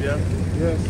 Yes. Yes.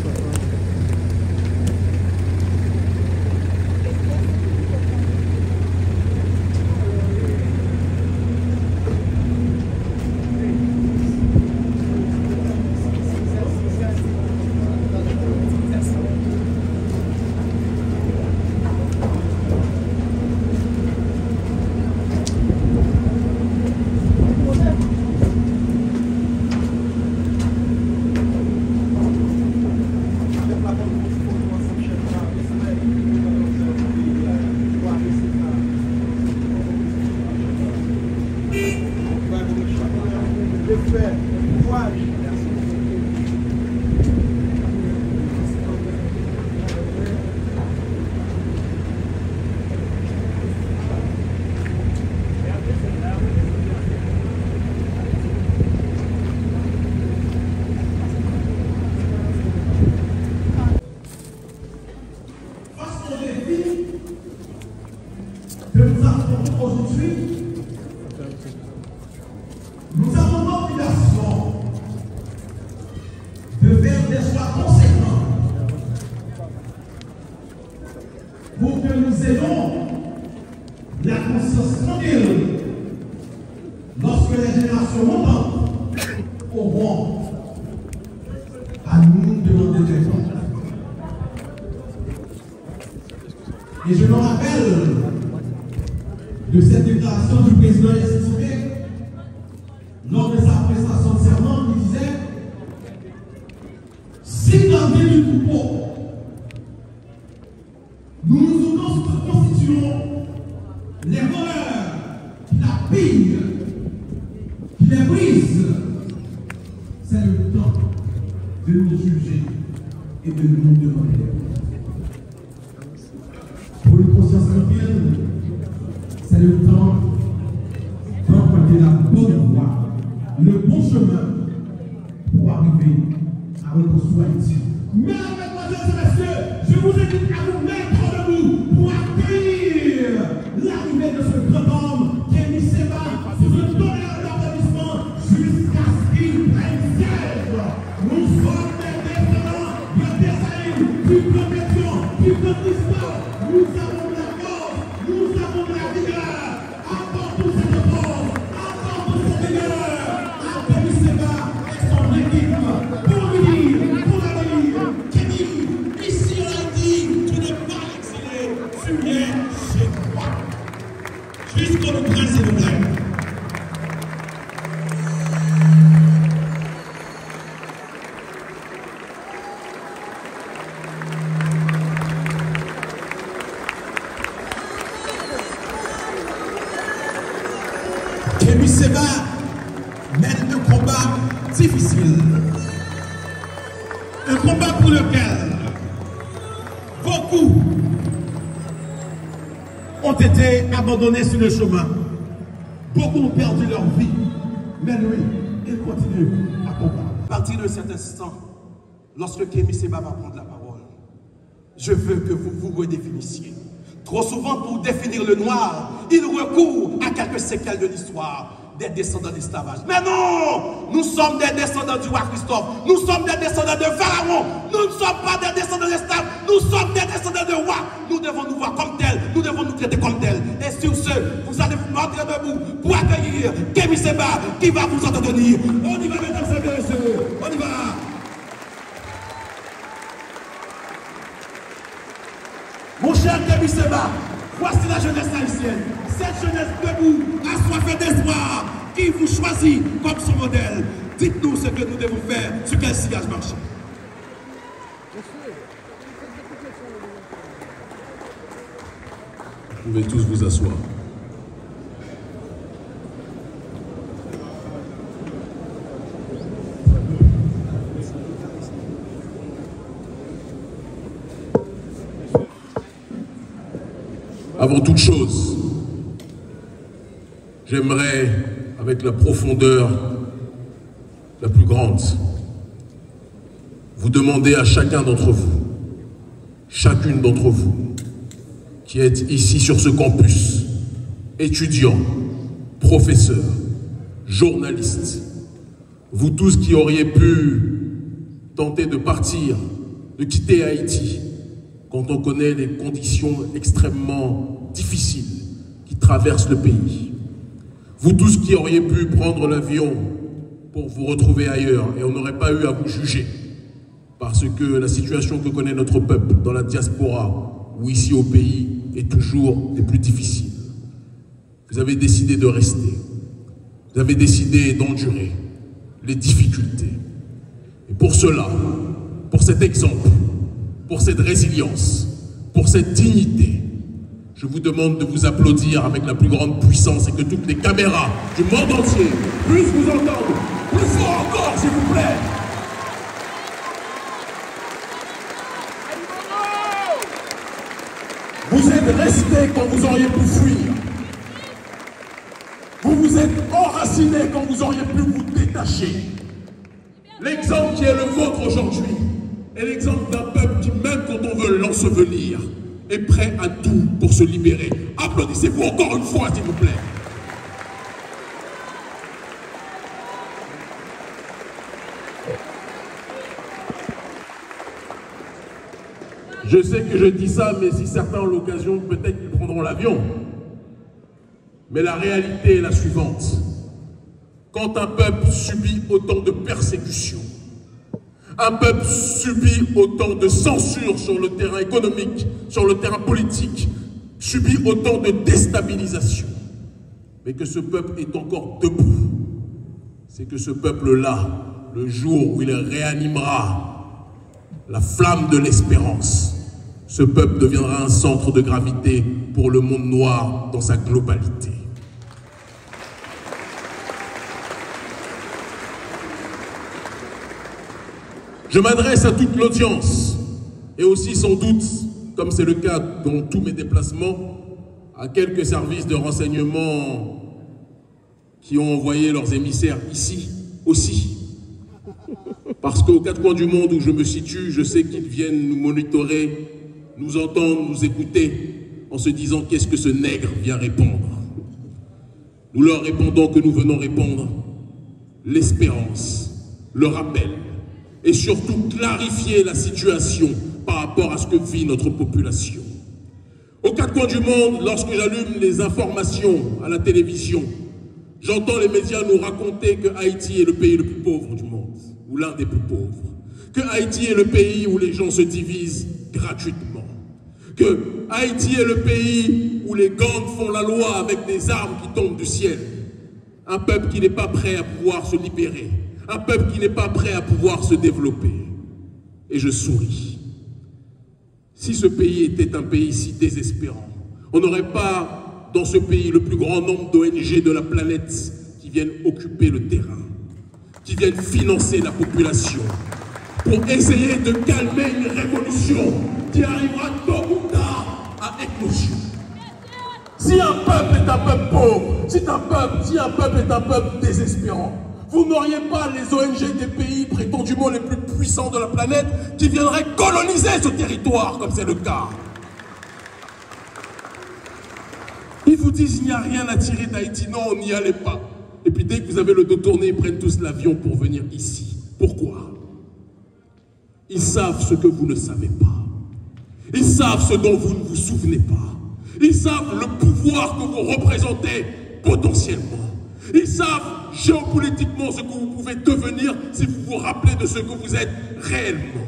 Nous avons l'obligation de faire des choix conséquents pour que nous ayons la conscience tranquille lorsque les générations montantes auront à nous demander des comptes. Et je me rappelle de cette déclaration du président Yassine lors de sa prestation de serment, il disait: si dans le troupeau, nous constituons les voleurs qui la pillent, qui les brisent, c'est le temps de nous juger et de nous demander. Pour une conscience tranquille, c'est le temps d'emprunter la bonne voie, le bon chemin pour arriver à reconstruire Haïti. Mesdames, mesdemoiselles et messieurs, je vous invite à vous mettre debout pour accueillir l'arrivée de ce grand homme qui est mis ses mains sous le tonnerre d'applaudissements jusqu'à ce qu'il prenne siège. Nous sommes des descendants de Tessaïm, du grand Pétion, du grand Histoire. Nous avons la force, nous avons la vigueur. Encore pour cette force, encore pour cette vigueur. Jusqu'au prince et le blême. Kémy Séba mène un combat difficile. Un combat pour lequel beaucoup ont été abandonnés sur le chemin. Beaucoup ont perdu leur vie. Mais lui, il continue à combattre. À partir de cet instant, lorsque Kémy Séba va prendre la parole, je veux que vous vous redéfinissiez. Trop souvent, pour définir le noir, il recourt à quelques séquelles de l'histoire des descendants d'esclavage. Mais non! Nous sommes des descendants du roi Christophe. Nous sommes des descendants de Pharaon. Nous ne sommes pas des descendants d'esclaves. Nous sommes des descendants de rois. Nous devons nous voir comme tels. Nous devons nous traiter comme tels. Et sur ce, vous allez vous mettre debout pour accueillir Kémy Séba qui va vous entretenir. On y va, mesdames et messieurs. On y va. Mon cher Kémy Séba, voici la jeunesse haïtienne. Cette jeunesse debout, assoiffée d'espoir, qui vous choisit comme son modèle. Dites-nous ce que nous devons faire, sur quel sillage marcher. Vous pouvez tous vous asseoir. Avant toute chose, j'aimerais, avec la profondeur la plus grande, vous demander à chacun d'entre vous, chacune d'entre vous, qui êtes ici sur ce campus, étudiants, professeurs, journalistes, vous tous qui auriez pu tenter de partir, de quitter Haïti, quand on connaît les conditions extrêmement difficiles qui traversent le pays. Vous tous qui auriez pu prendre l'avion pour vous retrouver ailleurs, et on n'aurait pas eu à vous juger, parce que la situation que connaît notre peuple dans la diaspora ou ici au pays est toujours des plus difficiles. Vous avez décidé de rester. Vous avez décidé d'endurer les difficultés. Et pour cela, pour cet exemple, pour cette résilience, pour cette dignité, je vous demande de vous applaudir avec la plus grande puissance et que toutes les caméras du monde entier puissent vous entendre plus fort encore, s'il vous plaît. Vous êtes restés quand vous auriez pu fuir. Vous vous êtes enracinés quand vous auriez pu vous détacher. L'exemple qui est le vôtre aujourd'hui est l'exemple d'un peuple qui, même quand on veut l'ensevelir, est prêt à tout pour se libérer. Applaudissez-vous encore une fois, s'il vous plaît. Je sais que je dis ça, mais si certains ont l'occasion, peut-être qu'ils prendront l'avion. Mais la réalité est la suivante. Quand un peuple subit autant de persécutions, un peuple subit autant de censure sur le terrain économique, sur le terrain politique, subit autant de déstabilisation, mais que ce peuple est encore debout, c'est que ce peuple-là, le jour où il réanimera la flamme de l'espérance, ce peuple deviendra un centre de gravité pour le monde noir dans sa globalité. Je m'adresse à toute l'audience et aussi sans doute, comme c'est le cas dans tous mes déplacements, à quelques services de renseignement qui ont envoyé leurs émissaires ici aussi. Parce qu'aux quatre coins du monde où je me situe, je sais qu'ils viennent nous monitorer, nous entendre, nous écouter, en se disant qu'est-ce que ce nègre vient répondre. Nous leur répondons que nous venons répondre l'espérance, le rappel, et surtout clarifier la situation par rapport à ce que vit notre population. Aux quatre coins du monde, lorsque j'allume les informations à la télévision, j'entends les médias nous raconter que Haïti est le pays le plus pauvre du monde, ou l'un des plus pauvres. Que Haïti est le pays où les gens se divisent gratuitement. Que Haïti est le pays où les gangs font la loi avec des armes qui tombent du ciel. Un peuple qui n'est pas prêt à pouvoir se libérer. Un peuple qui n'est pas prêt à pouvoir se développer. Et je souris. Si ce pays était un pays si désespérant, on n'aurait pas dans ce pays le plus grand nombre d'ONG de la planète qui viennent occuper le terrain, qui viennent financer la population pour essayer de calmer une révolution qui arrivera tôt ou tard à éclosion. Si un peuple est un peuple pauvre, si un peuple est un peuple désespérant, vous n'auriez pas les ONG des pays prétendument les plus puissants de la planète qui viendraient coloniser ce territoire, comme c'est le cas. Ils vous disent il n'y a rien à tirer d'Haïti. Non, on n'y allait pas. Et puis dès que vous avez le dos tourné, ils prennent tous l'avion pour venir ici. Pourquoi? Ils savent ce que vous ne savez pas. Ils savent ce dont vous ne vous souvenez pas. Ils savent le pouvoir que vous représentez potentiellement. Ils savent géopolitiquement ce que vous pouvez devenir si vous vous rappelez de ce que vous êtes réellement.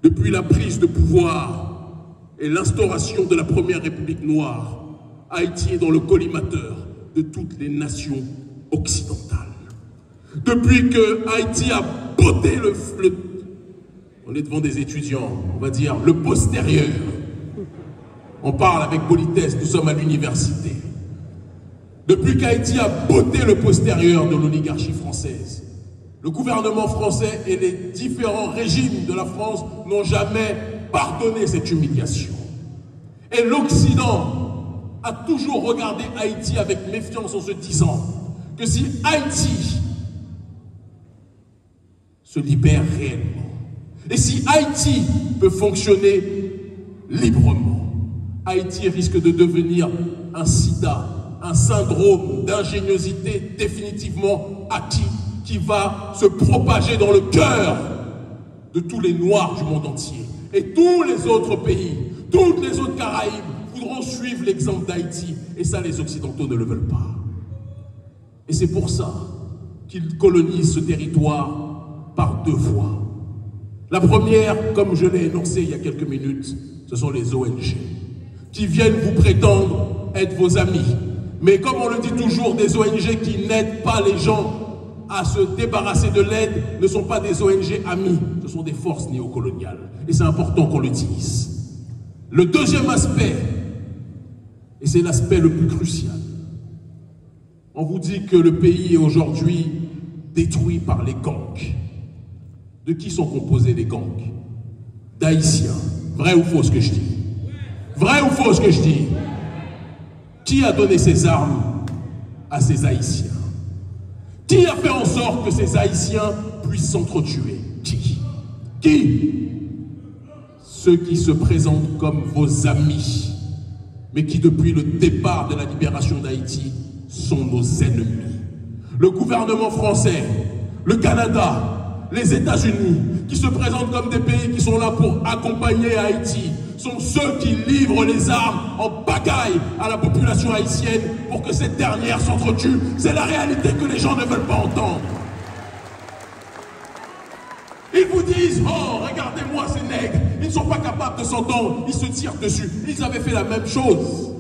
Depuis la prise de pouvoir et l'instauration de la première République noire, Haïti est dans le collimateur de toutes les nations occidentales. Depuis que Haïti a botté on est devant des étudiants, on va dire le postérieur. On parle avec politesse, nous sommes à l'université. Depuis qu'Haïti a botté le postérieur de l'oligarchie française, le gouvernement français et les différents régimes de la France n'ont jamais pardonné cette humiliation. Et l'Occident a toujours regardé Haïti avec méfiance en se disant que si Haïti se libère réellement, et si Haïti peut fonctionner librement, Haïti risque de devenir un sida, un syndrome d'ingéniosité définitivement acquis qui va se propager dans le cœur de tous les Noirs du monde entier. Et tous les autres pays, toutes les autres Caraïbes voudront suivre l'exemple d'Haïti. Et ça, les Occidentaux ne le veulent pas. Et c'est pour ça qu'ils colonisent ce territoire par deux voies. La première, comme je l'ai énoncé il y a quelques minutes, ce sont les ONG, qui viennent vous prétendre être vos amis. Mais comme on le dit toujours, des ONG qui n'aident pas les gens à se débarrasser de l'aide ne sont pas des ONG amis, ce sont des forces néocoloniales. Et c'est important qu'on le dise. Le deuxième aspect, et c'est l'aspect le plus crucial, on vous dit que le pays est aujourd'hui détruit par les gangs. De qui sont composés les gangs? D'Haïtiens. Vrai ou faux ce que je dis? Vrai ou faux ce que je dis? Qui a donné ces armes à ces Haïtiens? Qui a fait en sorte que ces Haïtiens puissent s'entretuer? Qui? Ceux qui se présentent comme vos amis, mais qui depuis le départ de la libération d'Haïti sont nos ennemis. Le gouvernement français, le Canada, les États-Unis, qui se présentent comme des pays qui sont là pour accompagner Haïti, sont ceux qui livrent les armes en pagaille à la population haïtienne pour que cette dernière s'entretue. C'est la réalité que les gens ne veulent pas entendre. Ils vous disent, oh, regardez-moi ces nègres, ils ne sont pas capables de s'entendre, ils se tirent dessus. Ils avaient fait la même chose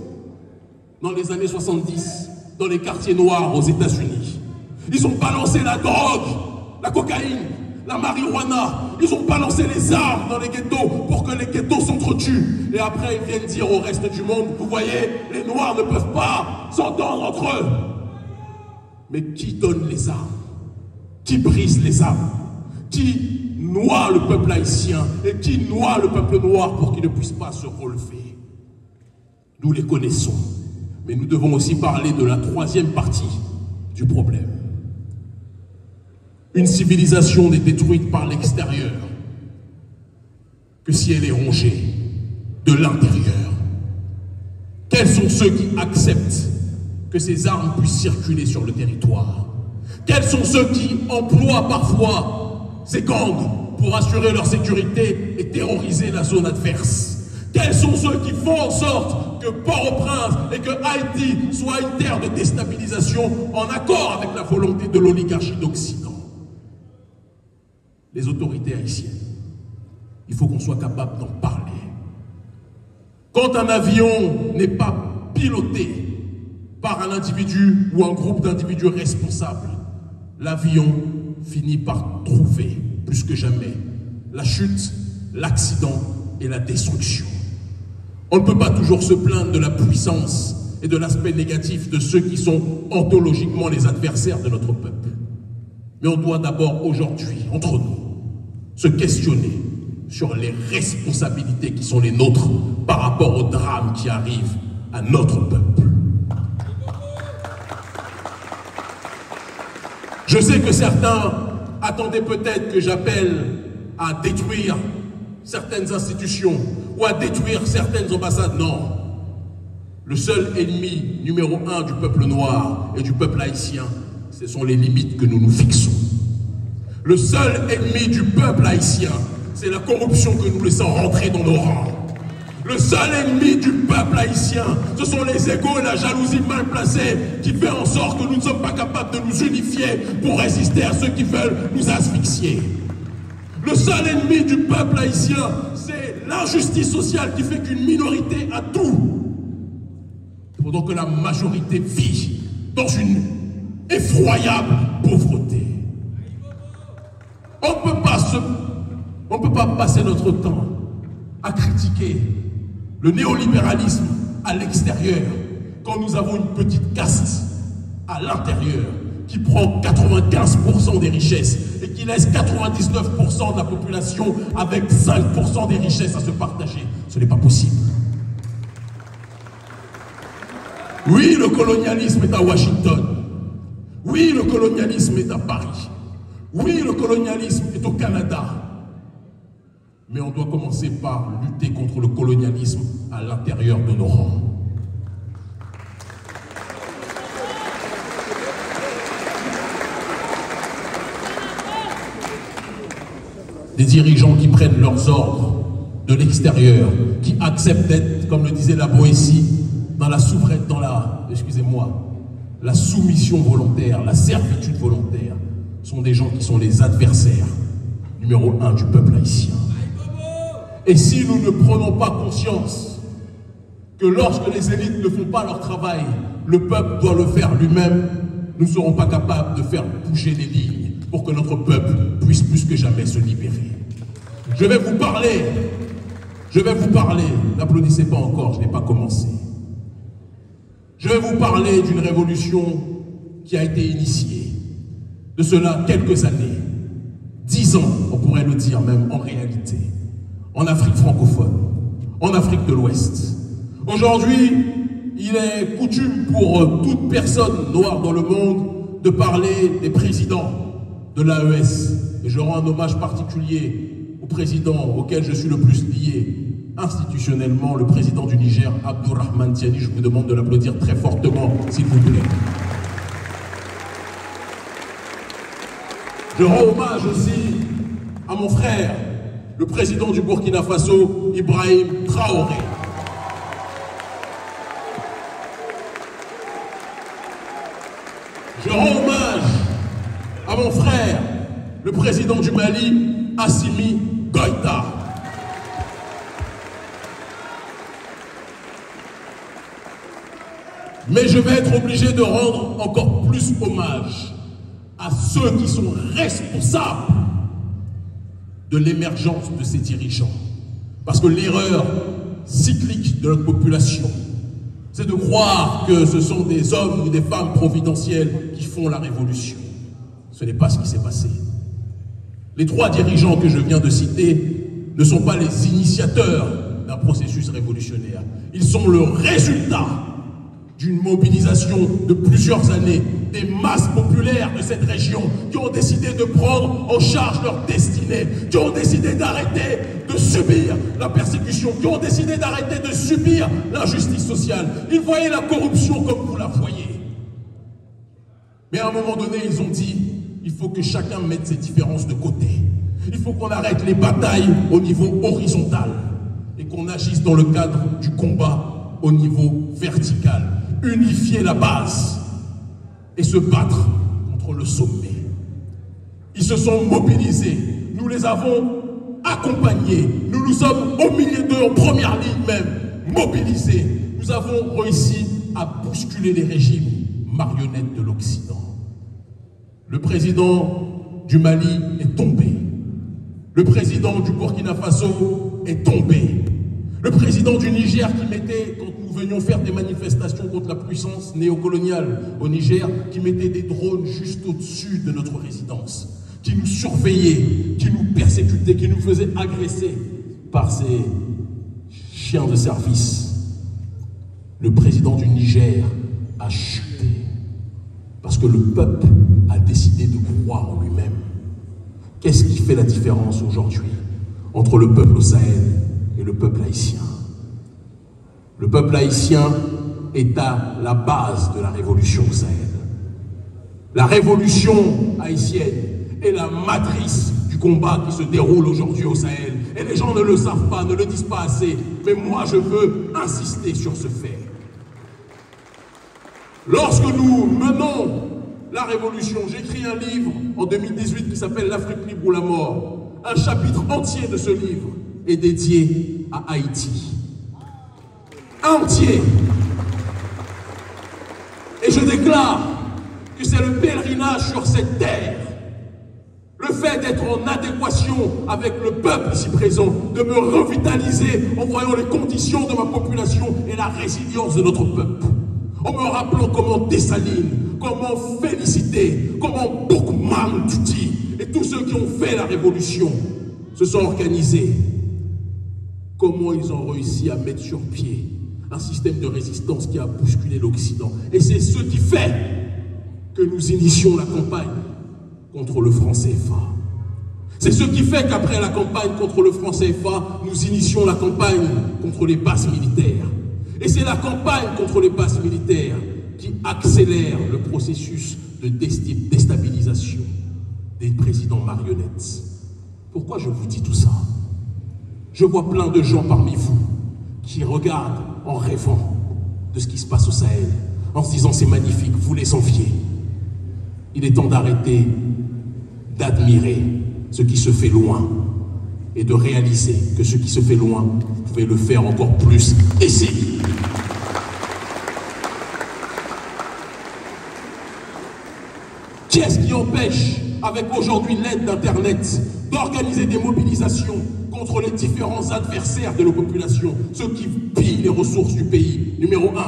dans les années 70, dans les quartiers noirs aux États-Unis. Ils ont balancé la drogue, la cocaïne, la marijuana. Ils ont balancé les armes dans les ghettos pour que les ghettos s'entretuent. Et après, ils viennent dire au reste du monde, vous voyez, les Noirs ne peuvent pas s'entendre entre eux. Mais qui donne les armes? Qui brise les armes? Qui noie le peuple haïtien et qui noie le peuple noir pour qu'il ne puisse pas se relever? Nous les connaissons. Mais nous devons aussi parler de la troisième partie du problème. Une civilisation n'est détruite par l'extérieur que si elle est rongée de l'intérieur. Quels sont ceux qui acceptent que ces armes puissent circuler sur le territoire? Quels sont ceux qui emploient parfois ces gangs pour assurer leur sécurité et terroriser la zone adverse? Quels sont ceux qui font en sorte que Port-au-Prince et que Haïti soient une terre de déstabilisation en accord avec la volonté de l'oligarchie d'Occident? Les autorités haïtiennes, il faut qu'on soit capable d'en parler. Quand un avion n'est pas piloté par un individu ou un groupe d'individus responsables, l'avion finit par trouver, plus que jamais, la chute, l'accident et la destruction. On ne peut pas toujours se plaindre de la puissance et de l'aspect négatif de ceux qui sont ontologiquement les adversaires de notre peuple. Mais on doit d'abord aujourd'hui, entre nous, se questionner sur les responsabilités qui sont les nôtres par rapport aux drames qui arrivent à notre peuple. Je sais que certains attendaient peut-être que j'appelle à détruire certaines institutions ou à détruire certaines ambassades. Non. Le seul ennemi numéro 1 du peuple noir et du peuple haïtien, ce sont les limites que nous nous fixons. Le seul ennemi du peuple haïtien, c'est la corruption que nous laissons rentrer dans nos rangs. Le seul ennemi du peuple haïtien, ce sont les égos et la jalousie mal placée qui fait en sorte que nous ne sommes pas capables de nous unifier pour résister à ceux qui veulent nous asphyxier. Le seul ennemi du peuple haïtien, c'est l'injustice sociale qui fait qu'une minorité a tout, pendant que la majorité vit dans une effroyable pauvreté. On ne peut pas passer notre temps à critiquer le néolibéralisme à l'extérieur quand nous avons une petite caste à l'intérieur qui prend 95% des richesses et qui laisse 99% de la population avec 5% des richesses à se partager. Ce n'est pas possible. Oui, le colonialisme est à Washington. Oui, le colonialisme est à Paris. Oui, le colonialisme est au Canada. Mais on doit commencer par lutter contre le colonialisme à l'intérieur de nos rangs. des dirigeants qui prennent leurs ordres de l'extérieur, qui acceptent d'être, comme le disait la Boétie, dans la la soumission volontaire, la servitude volontaire, sont des gens qui sont les adversaires numéro 1 du peuple haïtien. Et si nous ne prenons pas conscience que lorsque les élites ne font pas leur travail, le peuple doit le faire lui-même, nous ne serons pas capables de faire bouger les lignes pour que notre peuple puisse plus que jamais se libérer. Je vais vous parler, n'applaudissez pas encore, je n'ai pas commencé. Je vais vous parler d'une révolution qui a été initiée, de cela quelques années, 10 ans, on pourrait le dire même en réalité, en Afrique francophone, en Afrique de l'Ouest. Aujourd'hui, il est coutume pour toute personne noire dans le monde de parler des présidents de l'AES. Et je rends un hommage particulier au président auquel je suis le plus lié institutionnellement, le président du Niger, Abdourahmane Tiani. Je vous demande de l'applaudir très fortement, s'il vous plaît. Je rends hommage aussi à mon frère, le président du Burkina Faso, Ibrahim Traoré. Je rends hommage à mon frère, le président du Mali, Assimi Goïta. Mais je vais être obligé de rendre encore plus hommage à ceux qui sont responsables de l'émergence de ces dirigeants. Parce que l'erreur cyclique de notre population, c'est de croire que ce sont des hommes ou des femmes providentielles qui font la révolution. Ce n'est pas ce qui s'est passé. Les 3 dirigeants que je viens de citer ne sont pas les initiateurs d'un processus révolutionnaire. Ils sont le résultat d'une mobilisation de plusieurs années, des masses populaires de cette région qui ont décidé de prendre en charge leur destinée, qui ont décidé d'arrêter de subir la persécution, qui ont décidé d'arrêter de subir l'injustice sociale. Ils voyaient la corruption comme vous la voyez. Mais à un moment donné, ils ont dit, il faut que chacun mette ses différences de côté. Il faut qu'on arrête les batailles au niveau horizontal et qu'on agisse dans le cadre du combat au niveau vertical. Unifier la base et se battre contre le sommet. Ils se sont mobilisés, nous les avons accompagnés, nous sommes au milieu d'eux, en première ligne même, mobilisés. Nous avons réussi à bousculer les régimes marionnettes de l'Occident. Le président du Mali est tombé. Le président du Burkina Faso est tombé. Le président du Niger qui mettait, quand nous venions faire des manifestations contre la puissance néocoloniale au Niger, qui mettait des drones juste au-dessus de notre résidence, qui nous surveillait, qui nous persécutait, qui nous faisait agresser par ces chiens de service. Le président du Niger a chuté parce que le peuple a décidé de croire en lui-même. Qu'est-ce qui fait la différence aujourd'hui entre le peuple au Sahel et le peuple haïtien? Le peuple haïtien est à la base de la révolution au Sahel. La révolution haïtienne est la matrice du combat qui se déroule aujourd'hui au Sahel. Et les gens ne le savent pas, ne le disent pas assez. Mais moi, je veux insister sur ce fait. Lorsque nous menons la révolution, j'écris un livre en 2018 qui s'appelle « L'Afrique libre ou la mort ». Un chapitre entier de ce livre est dédié à Haïti. Entier. Et je déclare que c'est le pèlerinage sur cette terre, le fait d'être en adéquation avec le peuple ici présent, de me revitaliser en voyant les conditions de ma population et la résilience de notre peuple. En me rappelant comment Dessalines, comment Félicité, comment Boukman Tuti et tous ceux qui ont fait la révolution se sont organisés. Comment ils ont réussi à mettre sur pied un système de résistance qui a bousculé l'Occident. Et c'est ce qui fait que nous initions la campagne contre le franc CFA. C'est ce qui fait qu'après la campagne contre le franc CFA, nous initions la campagne contre les bases militaires. Et c'est la campagne contre les bases militaires qui accélère le processus de déstabilisation des présidents marionnettes Pourquoi je vous dis tout ça? Je vois plein de gens parmi vous qui regardent en rêvant de ce qui se passe au Sahel, en se disant c'est magnifique, vous les enviez. Il est temps d'arrêter d'admirer ce qui se fait loin et de réaliser que ce qui se fait loin, vous pouvez le faire encore plus ici. Qui est-ce qui empêche, avec aujourd'hui l'aide d'Internet, d'organiser des mobilisations contre les différents adversaires de nos populations, ceux qui pillent les ressources du pays? Numéro 1,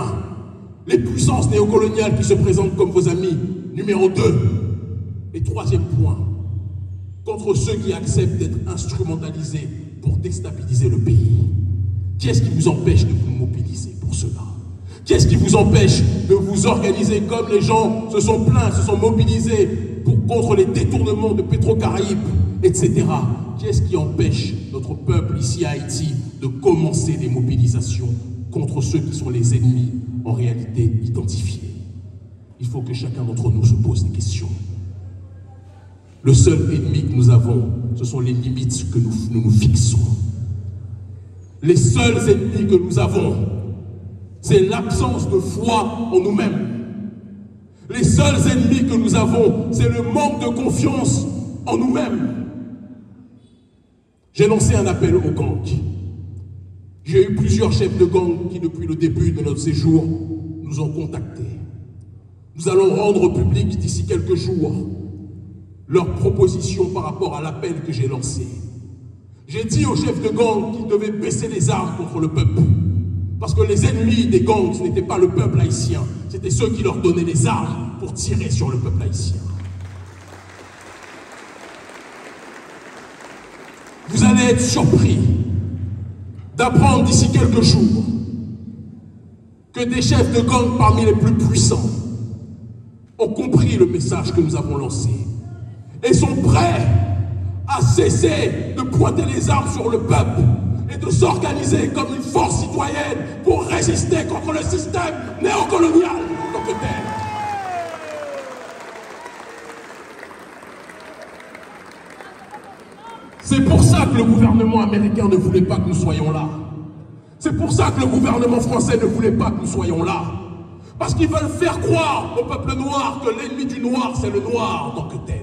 les puissances néocoloniales qui se présentent comme vos amis. Numéro 2, et troisième point, contre ceux qui acceptent d'être instrumentalisés pour déstabiliser le pays. Qui est-ce qui vous empêche de vous mobiliser pour cela? Qui est-ce qui vous empêche de vous organiser comme les gens se sont plaints, se sont mobilisés contre les détournements de Pétro-Caraïbes, etc. Qui est-ce qui empêche notre peuple ici à Haïti de commencer des mobilisations contre ceux qui sont les ennemis en réalité identifiés? Il faut que chacun d'entre nous se pose des questions. Le seul ennemi que nous avons, ce sont les limites que nous fixons. Les seuls ennemis que nous avons, c'est l'absence de foi en nous-mêmes. Les seuls ennemis que nous avons, c'est le manque de confiance en nous-mêmes. J'ai lancé un appel aux gangs. J'ai eu plusieurs chefs de gang qui, depuis le début de notre séjour, nous ont contactés. Nous allons rendre public d'ici quelques jours leurs propositions par rapport à l'appel que j'ai lancé. J'ai dit aux chefs de gang qu'ils devaient baisser les armes contre le peuple. Parce que les ennemis des gangs, ce n'était pas le peuple haïtien, c'était ceux qui leur donnaient les armes pour tirer sur le peuple haïtien. Vous allez être surpris d'apprendre d'ici quelques jours que des chefs de gang parmi les plus puissants ont compris le message que nous avons lancé et sont prêts à cesser de pointer les armes sur le peuple et de s'organiser comme une force citoyenne pour résister contre le système néocolonial en tant que tel. C'est pour ça que le gouvernement américain ne voulait pas que nous soyons là. C'est pour ça que le gouvernement français ne voulait pas que nous soyons là. Parce qu'ils veulent faire croire au peuple noir que l'ennemi du noir, c'est le noir en tant que tel.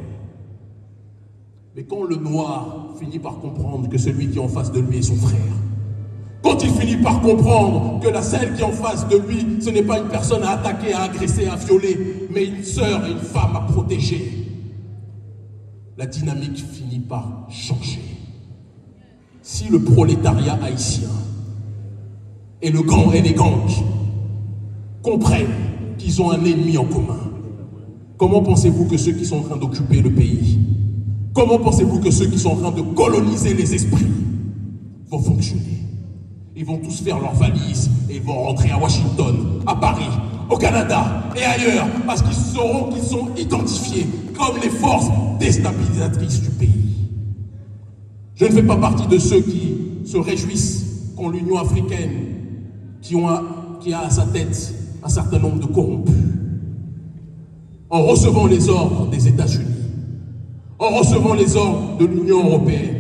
Mais quand le noir finit par comprendre que celui qui est en face de lui est son frère, quand il finit par comprendre que celle qui est en face de lui, ce n'est pas une personne à attaquer, à agresser, à violer, mais une sœur et une femme à protéger, la dynamique finit par changer. Si le prolétariat haïtien et les gangs comprennent qu'ils ont un ennemi en commun, comment pensez-vous que ceux qui sont en train d'occuper le pays, comment pensez-vous que ceux qui sont en train de coloniser les esprits vont fonctionner? Ils vont tous faire leurs valises et ils vont rentrer à Washington, à Paris, au Canada et ailleurs, parce qu'ils sauront qu'ils sont identifiés comme les forces déstabilisatrices du pays. Je ne fais pas partie de ceux qui se réjouissent quand l'Union africaine, qui a à sa tête un certain nombre de corrompus, en recevant les ordres des États-Unis, en recevant les ordres de l'Union européenne,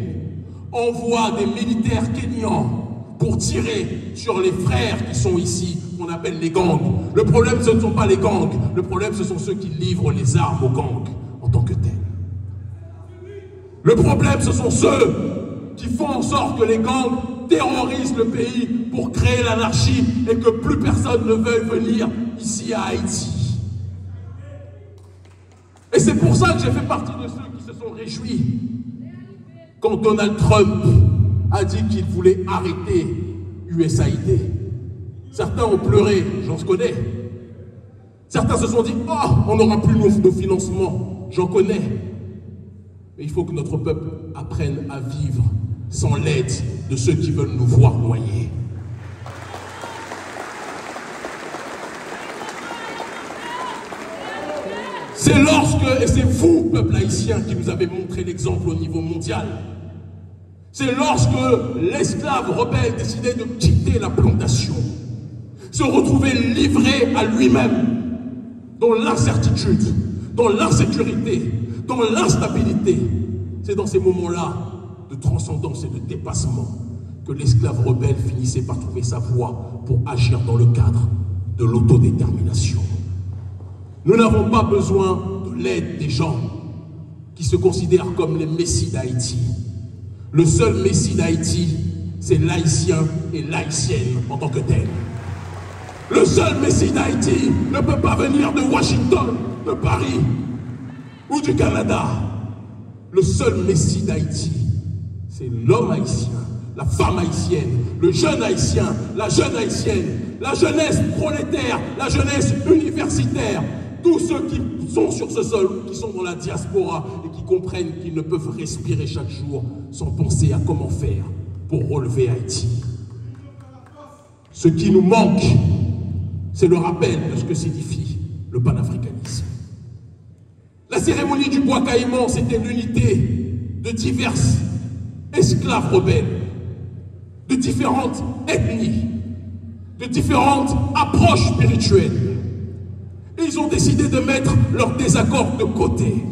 envoie des militaires kenyans pour tirer sur les frères qui sont ici, qu'on appelle les gangs. Le problème, ce ne sont pas les gangs. Le problème, ce sont ceux qui livrent les armes aux gangs en tant que tels. Le problème, ce sont ceux qui font en sorte que les gangs terrorisent le pays pour créer l'anarchie et que plus personne ne veuille venir ici à Haïti. Et c'est pour ça que j'ai fait partie de ceux qui se sont réjouis quand Donald Trump a dit qu'il voulait arrêter USAID. Certains ont pleuré, j'en connais. Certains se sont dit « Oh, on n'aura plus de financement », j'en connais. Mais il faut que notre peuple apprenne à vivre sans l'aide de ceux qui veulent nous voir noyer. C'est lorsque, et c'est vous, peuple haïtien, qui nous avez montré l'exemple au niveau mondial. C'est lorsque l'esclave rebelle décidait de quitter la plantation, se retrouver livré à lui-même, dans l'incertitude, dans l'insécurité, dans l'instabilité. C'est dans ces moments-là de transcendance et de dépassement que l'esclave rebelle finissait par trouver sa voie pour agir dans le cadre de l'autodétermination. Nous n'avons pas besoin de l'aide des gens qui se considèrent comme les messies d'Haïti. Le seul messie d'Haïti, c'est l'haïtien et l'haïtienne en tant que tel. Le seul messie d'Haïti ne peut pas venir de Washington, de Paris ou du Canada. Le seul messie d'Haïti, c'est l'homme haïtien, la femme haïtienne, le jeune haïtien, la jeune haïtienne, la jeunesse prolétaire, la jeunesse universitaire, tous ceux qui sont sur ce sol, qui sont dans la diaspora et qui comprennent qu'ils ne peuvent respirer chaque jour sans penser à comment faire pour relever Haïti. Ce qui nous manque, c'est le rappel de ce que signifie le panafricanisme. La cérémonie du bois caïman, c'était l'unité de diverses esclaves rebelles, de différentes ethnies, de différentes approches spirituelles. Et ils ont décidé de mettre leurs désaccords de côté.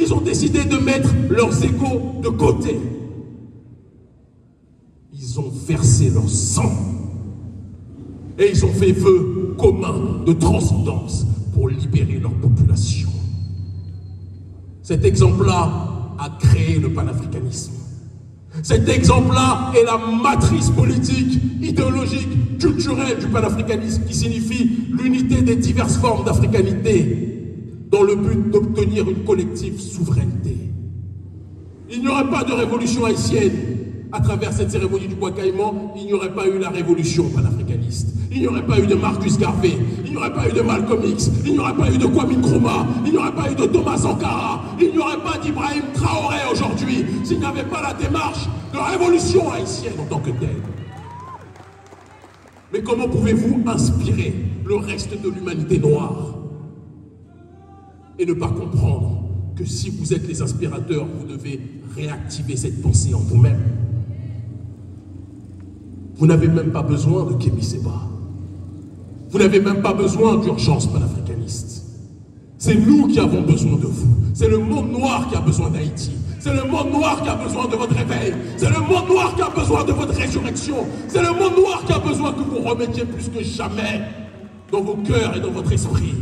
Ils ont décidé de mettre leurs égos de côté. Ils ont versé leur sang. Et ils ont fait vœu commun de transcendance pour libérer leur population. Cet exemple-là a créé le panafricanisme. Cet exemple-là est la matrice politique, idéologique, culturelle du panafricanisme qui signifie l'unité des diverses formes d'africanité dans le but d'obtenir une collective souveraineté. Il n'y aurait pas de révolution haïtienne à travers cette cérémonie du bois caïman, il n'y aurait pas eu la révolution panafricaniste. Il n'y aurait pas eu de Marcus Garvey, il n'y aurait pas eu de Malcolm X, il n'y aurait pas eu de Kwame Nkrumah, il n'y aurait pas eu de Thomas Sankara, il n'y aurait pas d'Ibrahim Traoré aujourd'hui s'il n'y avait pas la démarche de révolution haïtienne en tant que telle. Mais comment pouvez-vous inspirer le reste de l'humanité noire et ne pas comprendre que si vous êtes les inspirateurs, vous devez réactiver cette pensée en vous-même? Vous n'avez même pas besoin de Kémy Séba. Vous n'avez même pas besoin d'urgence panafricaniste. C'est nous qui avons besoin de vous. C'est le monde noir qui a besoin d'Haïti. C'est le monde noir qui a besoin de votre réveil. C'est le monde noir qui a besoin de votre résurrection. C'est le monde noir qui a besoin que vous remettiez plus que jamais dans vos cœurs et dans votre esprit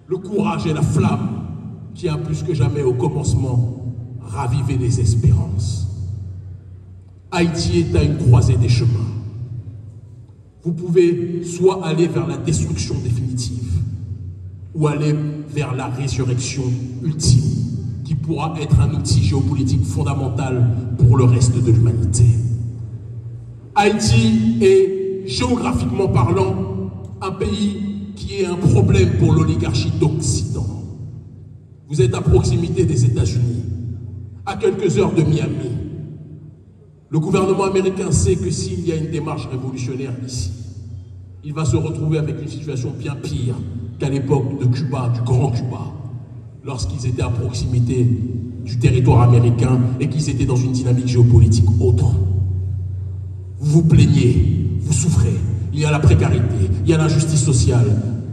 le courage et la flamme qui a plus que jamais au commencement ravivé les espérances. Haïti est à une croisée des chemins. Vous pouvez soit aller vers la destruction définitive ou aller vers la résurrection ultime qui pourra être un outil géopolitique fondamental pour le reste de l'humanité. Haïti est, géographiquement parlant, un pays qui est un problème pour l'oligarchie d'Occident. Vous êtes à proximité des États-Unis, à quelques heures de Miami. Le gouvernement américain sait que s'il y a une démarche révolutionnaire ici, il va se retrouver avec une situation bien pire qu'à l'époque de Cuba, du Grand Cuba, lorsqu'ils étaient à proximité du territoire américain et qu'ils étaient dans une dynamique géopolitique autre. Vous vous plaignez, vous souffrez, il y a la précarité, il y a l'injustice sociale,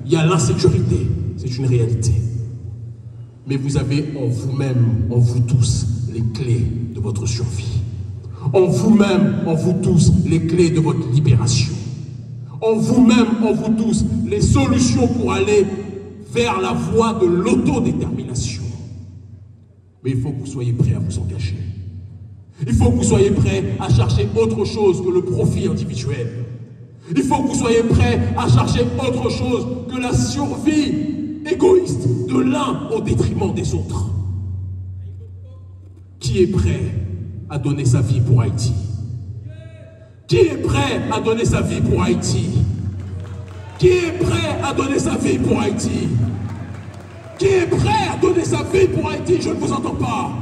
il y a l'insécurité, c'est une réalité. Mais vous avez en vous-même, en vous tous, les clés de votre survie. En vous-même, en vous tous, les clés de votre libération. En vous-même, en vous tous, les solutions pour aller vers la voie de l'autodétermination. Mais il faut que vous soyez prêts à vous engager. Il faut que vous soyez prêts à chercher autre chose que le profit individuel. Il faut que vous soyez prêts à chercher autre chose que la survie égoïste de l'un au détriment des autres. Qui est prêt à donner sa vie pour Haïti? Qui est prêt à donner sa vie pour Haïti? Qui est prêt à donner sa vie pour Haïti? Qui est prêt à donner sa vie pour Haïti? Je ne vous entends pas.